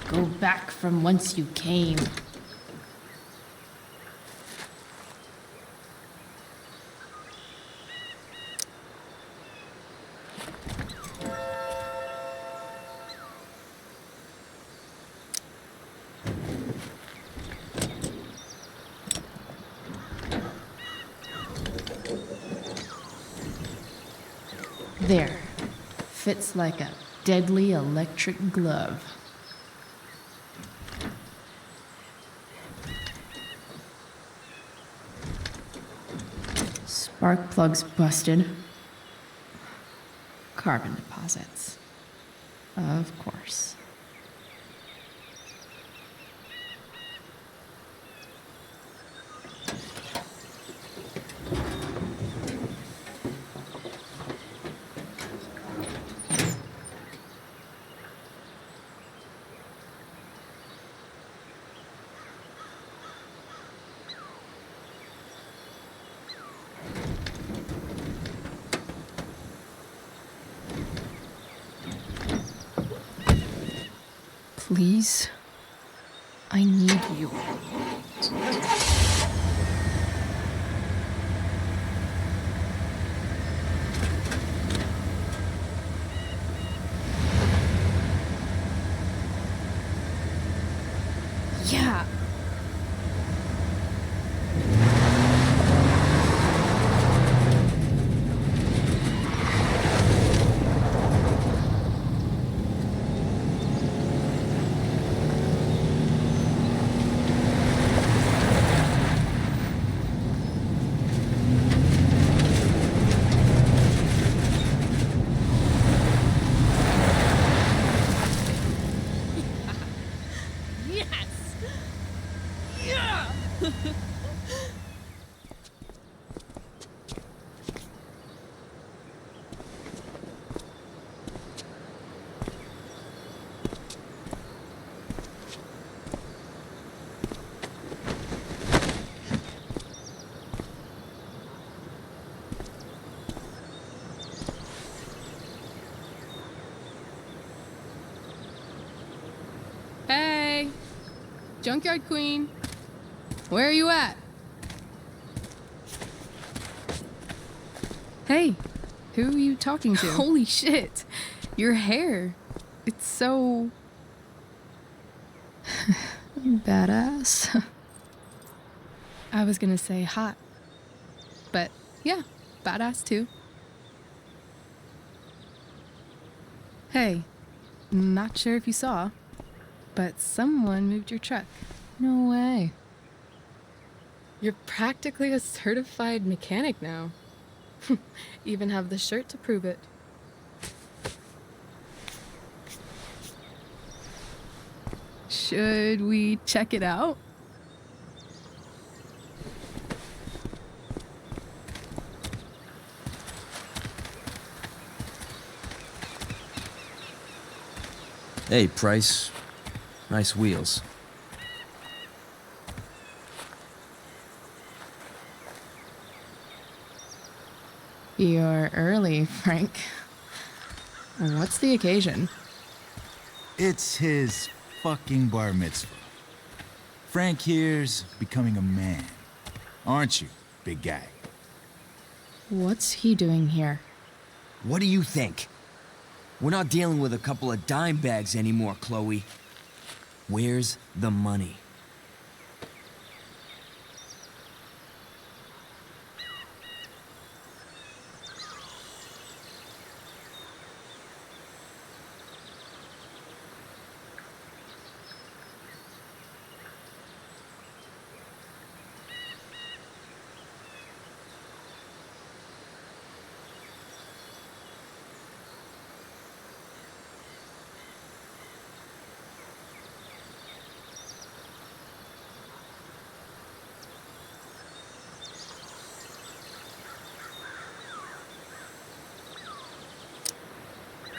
Go back from whence you came. There. Fits like a deadly electric glove. Spark plugs busted. Carbon deposits. Of course. Please, I need you. Yeah. Hey, Junkyard Queen, where are you at? Hey, who are you talking to? Holy shit, your hair, it's so... Badass. I was gonna say hot, but yeah, badass too. Hey, not sure if you saw, but someone moved your truck. No way. You're practically a certified mechanic now. Even have the shirt to prove it. Should we check it out? Hey, Price. Nice wheels. You're early, Frank. What's the occasion? It's his fucking bar mitzvah. Frank here's becoming a man. Aren't you, big guy? What's he doing here? What do you think? We're not dealing with a couple of dime bags anymore, Chloe. Where's the money?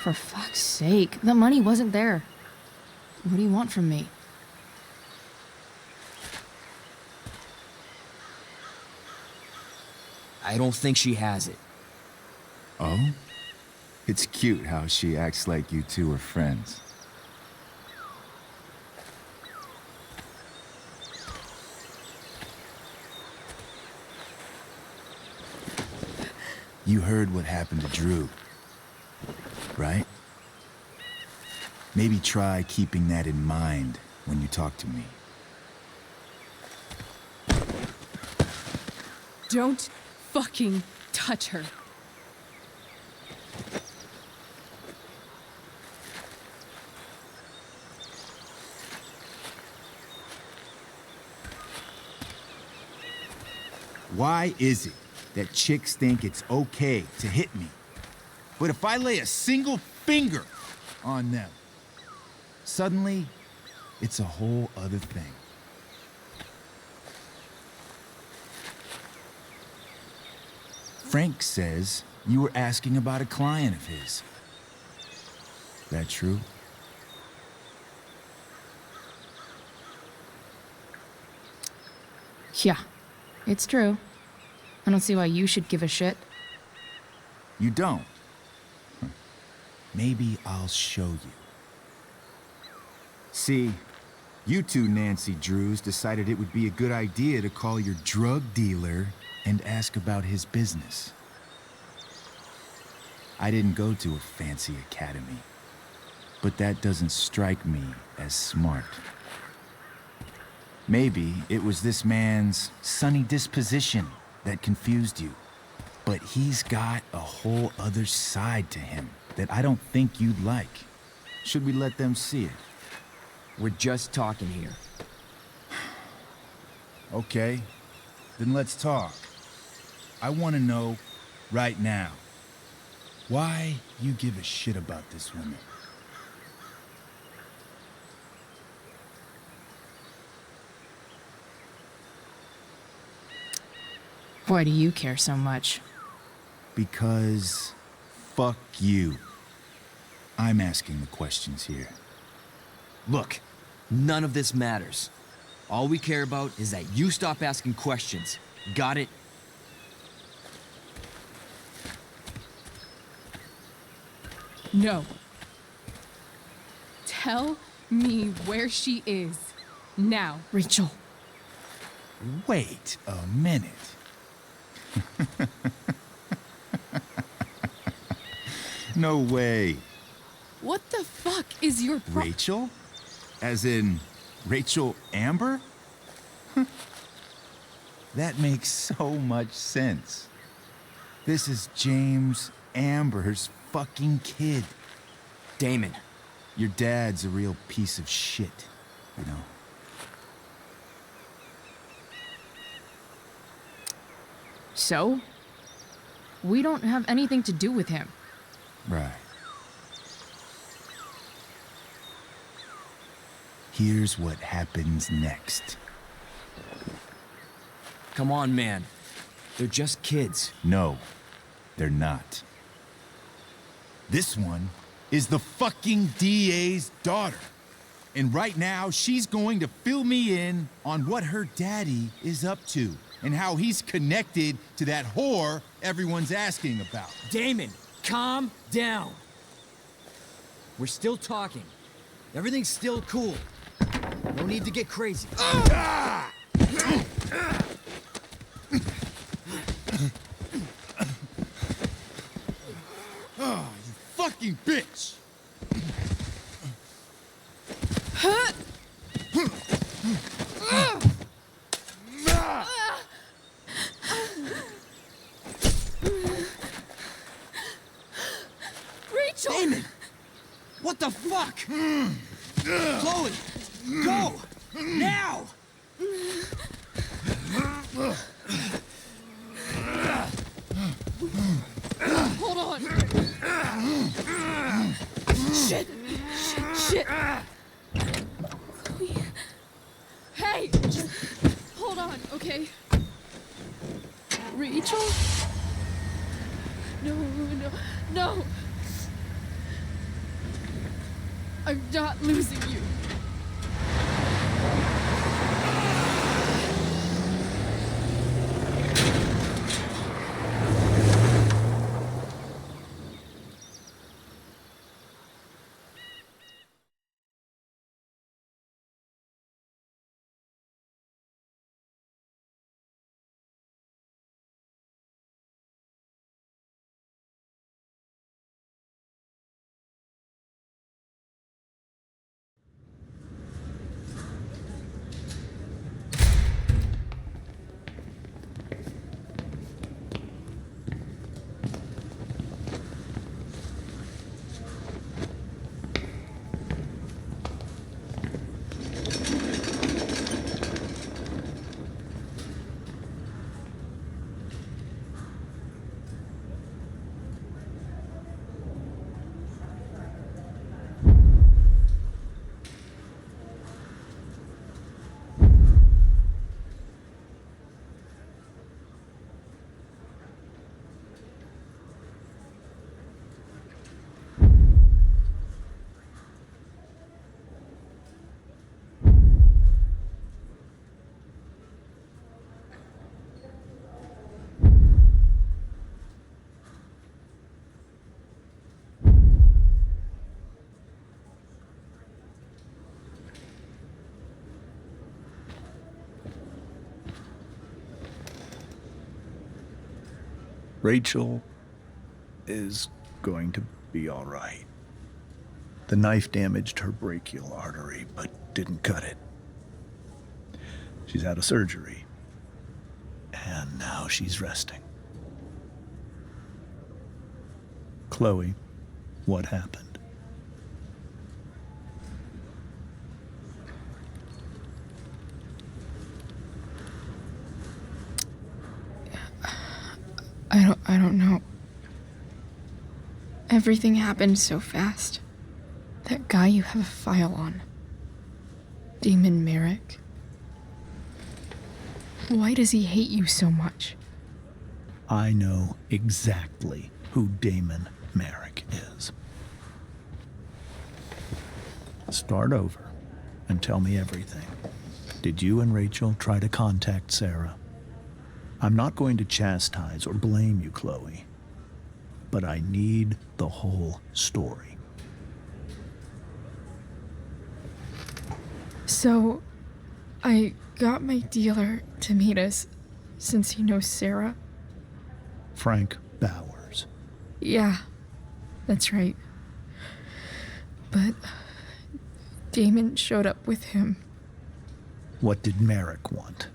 For fuck's sake, the money wasn't there. What do you want from me? I don't think she has it. Oh? It's cute how she acts like you two are friends. You heard what happened to Drew, right? Maybe try keeping that in mind when you talk to me. Don't fucking touch her. Why is it that chicks think it's okay to hit me? But if I lay a single finger on them, suddenly it's a whole other thing. Frank says you were asking about a client of his. That true? Yeah, it's true. I don't see why you should give a shit. You don't? Maybe I'll show you. See, you two Nancy Drews decided it would be a good idea to call your drug dealer and ask about his business. I didn't go to a fancy academy, but that doesn't strike me as smart. Maybe it was this man's sunny disposition that confused you, but he's got a whole other side to him that I don't think you'd like. Should we let them see it? We're just talking here. Okay, then let's talk. I want to know right now why you give a shit about this woman. Why do you care so much? Because fuck you. I'm asking the questions here. Look, none of this matters. All we care about is that you stop asking questions. Got it? No. Tell me where she is. Now. Rachel. Wait a minute. No way. What the fuck is your Rachel? As in Rachel Amber? That makes so much sense. This is James Amber's fucking kid. Damon. Your dad's a real piece of shit, you know. So? We don't have anything to do with him. Right. Here's what happens next. Come on, man. They're just kids. No, they're not. This one is the fucking DA's daughter. And right now, she's going to fill me in on what her daddy is up to and how he's connected to that whore everyone's asking about. Damon, calm down. We're still talking. Everything's still cool. No need to get crazy. Oh, you fucking bitch! Rachel! Damon! What the fuck? Chloe! Go! Now! Hold on! Shit! Shit! Chloe. Hey! Just hold on, okay? Rachel? No! I'm not losing you. Rachel is going to be all right. The knife damaged her brachial artery, but didn't cut it. She's had a surgery, and now she's resting. Chloe, what happened? I don't know. Everything happened so fast. That guy you have a file on. Damon Merrick. Why does he hate you so much? I know exactly who Damon Merrick is. Start over and tell me everything. Did you and Rachel try to contact Sarah? I'm not going to chastise or blame you, Chloe, but I need the whole story. So, I got my dealer to meet us, since he knows Sarah. Frank Bowers. Yeah, that's right. But Damon showed up with him. What did Merrick want?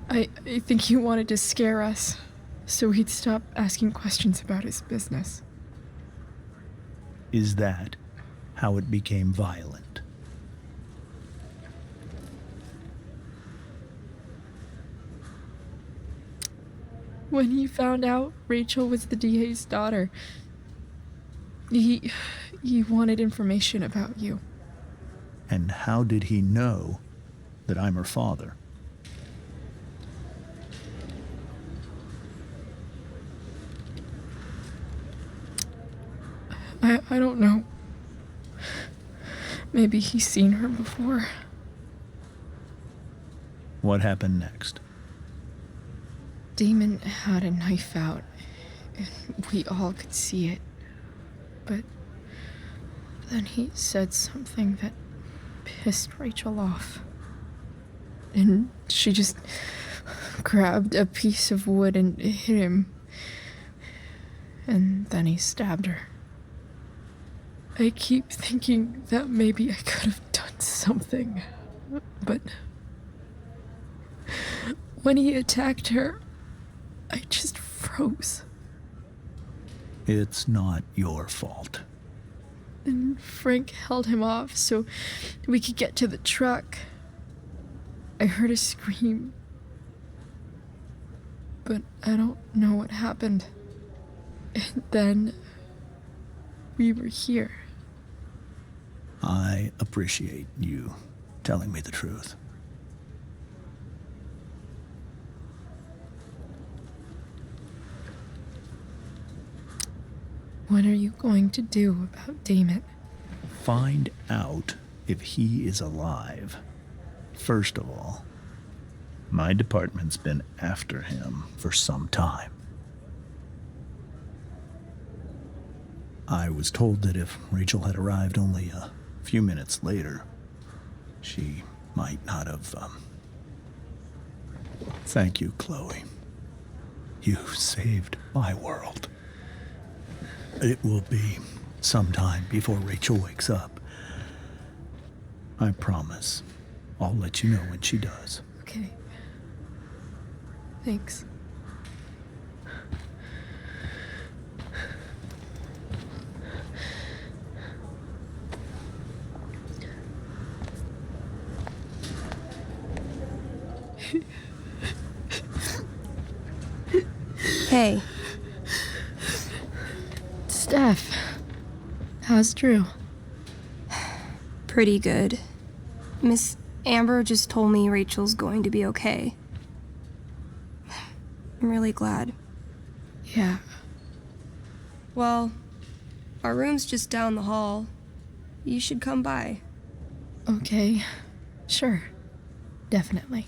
I think he wanted to scare us, so he'd stop asking questions about his business. Is that how it became violent? when he found out Rachel was the DA's daughter, he wanted information about you. And how did he know that I'm her father? I don't know. Maybe he's seen her before. What happened next? Damon had a knife out, and we all could see it. But then he said something that pissed Rachel off. And she just grabbed a piece of wood and hit him. And then he stabbed her. I keep thinking that maybe I could have done something, but when he attacked her, I just froze. It's not your fault. And Frank held him off so we could get to the truck. I heard a scream, but I don't know what happened. And then we were here. I appreciate you telling me the truth. What are you going to do about Damon? Find out if he is alive. First of all, my department's been after him for some time. I was told that if Rachel had arrived only a few minutes later, she might not have, Thank you, Chloe. You saved my world. It will be some time before Rachel wakes up. I promise. I'll let you know when she does. Okay. Thanks. Hey. Steph. How's Drew? Pretty good. Miss Amber just told me Rachel's going to be okay. I'm really glad. Yeah. Well, our room's just down the hall. You should come by. Okay. Sure. Definitely.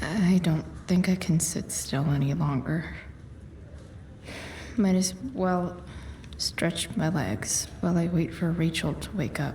I don't think I can sit still any longer. Might as well stretch my legs while I wait for Rachel to wake up.